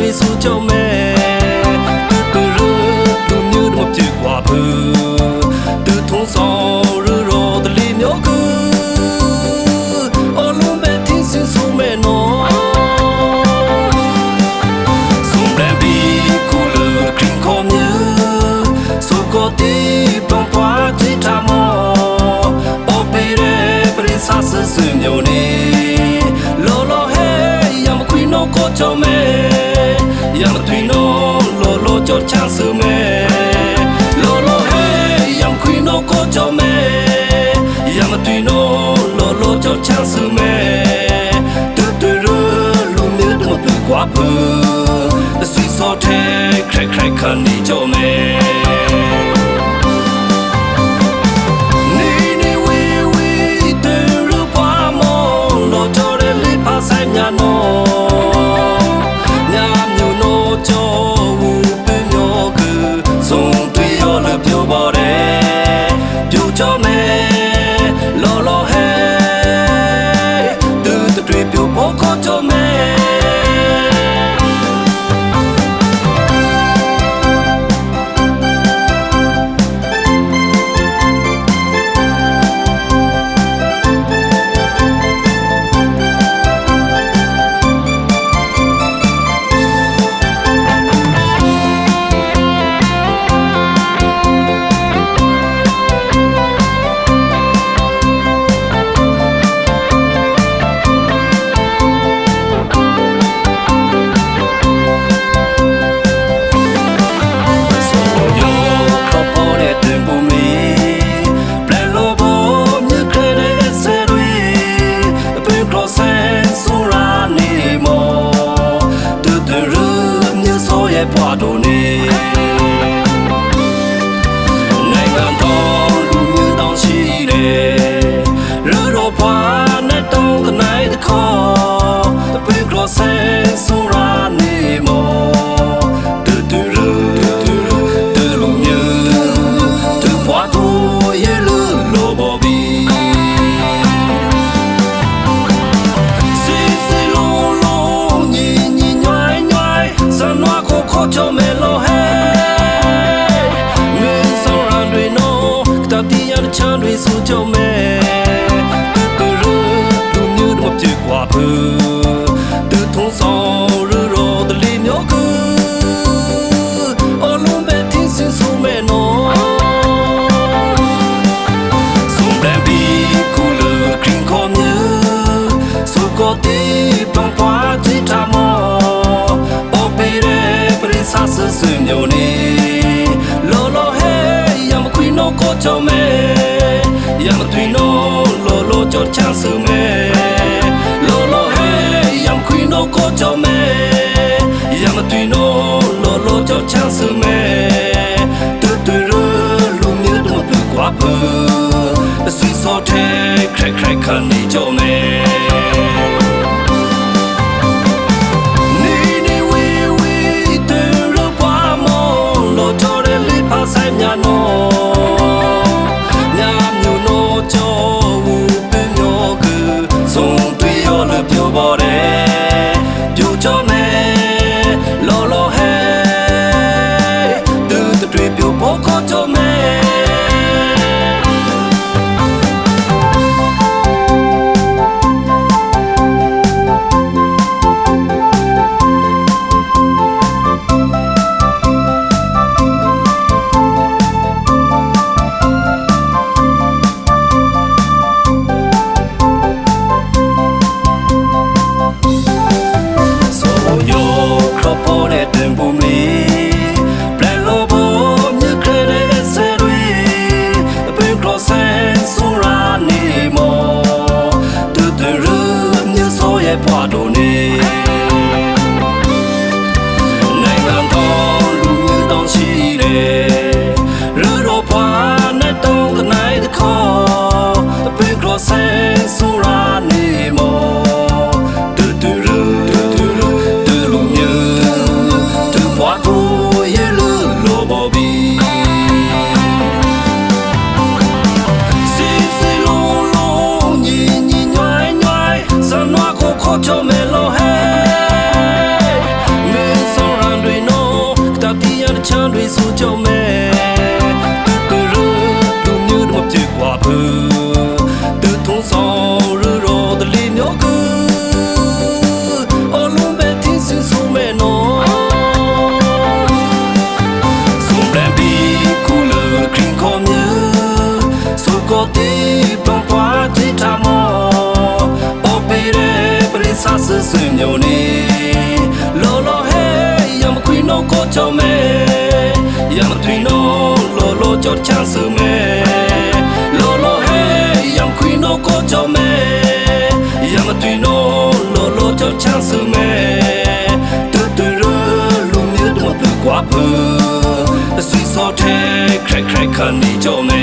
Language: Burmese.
တွေဆိုကြမယ်တူတူလူမျိုးတို့ပြေကွာဘူးတူထုံးဆောင်ရတော့တလီမျိုးကူအလုံးပဲတင်းစင်ဆိုမယ်နော်ဆုံးတဲ့ဘီကူလခရင်ခေါ်မြူဆိုကိုတီပုံပွားတိထားမောအော်ပေရဲပရိသတ်စစမျိုးနေလောလောဟဲယမခွေနောကိုချမဲယမသွေနောလောလောကြောချမ်းစမဲလောလောဟဲယမခွေနောကိုချမဲယမသွေနောလောလောကြောချမ်းစမဲတူတူလူမျိုးတို့ပြကွာဘူးအဆွေစောတဲ့ခရက်ခရက်ခန်နေကြမဲဆိုင်ညာနောညာမျိုးနောကြောဝူပင်ယောကစုံတွေ့ရလပြောပေါ်တယ်ပြူချမဲလောလောဟဲတူတွေ့ပြပေါ်ခေါ်ချမဲပွားတို့နေနိုင်ငံတော်လူမျိုးတောင်ရှိတယ်ရတော့ပွားနဲ့တောင်းတနိုင်တခေါ်တပိကရဆဲဆိုရာနေမောတူတူလူမျိုးတူပွားတို့ရဲ့လူလိုဘော်ဘီစီလုံးလုံးညီညွိုင်းစနွားခေါ်ချမဲလို့ဟဲမင်းဆောင်ရန်တွေနော်တတိယချမ်းတွေဆိုကြမဲတူလူမျိုးတို့ပြေကွာဘူးတူထုံးဆောင်ရတော့တလီမျိုးကူအလုံးပဲတင်းစင်ဆိုမဲနော်ဆုံးတဲ့ဘီကူလခရင်ခေါ်မြူဆိုကိုတီပုံပွားတိထားမောအော်ပေရဲဆာဆစမျိုးနေလောလောဟဲယမခွေနောကိုချမဲယမသွေနောလောလောကြောချမ်းစမဲလောလောဟဲယမခွေနောကိုချမဲယမသွေနောလောလောကြောချမ်းစမဲတူတူလူမျိုးတို့ပြကွာဘူးအဆွေစောတဲ့ခရက်ခရက်ခန်နေကြမဲဆိုင်ညာနောညာမျိုးနောကြောဝူပင်ယောကစုံတွေ့ရလပြောပေါ်တယ်ပြူချမဲလောလောဟဲတူတွေ့ပြပေါ်ခေါ်ချမဲပွားတို့နေနိုင်ငံတော်လူမျိုးတောင်ရှိတယ်ရတော့ပွားနဲ့တောင်းတနိုင်တခေါ်တပိကရဆဲဆိုရာနေမောတူလူမျိုးတူပွား sinyoni lolo hey yam quino ko chome yam twino lolo jot chance me lolo hey yam quino ko chome yam twino lolo jot chance me tu tu lu mi tu tu kwa pu si so the crack crack kan ni chome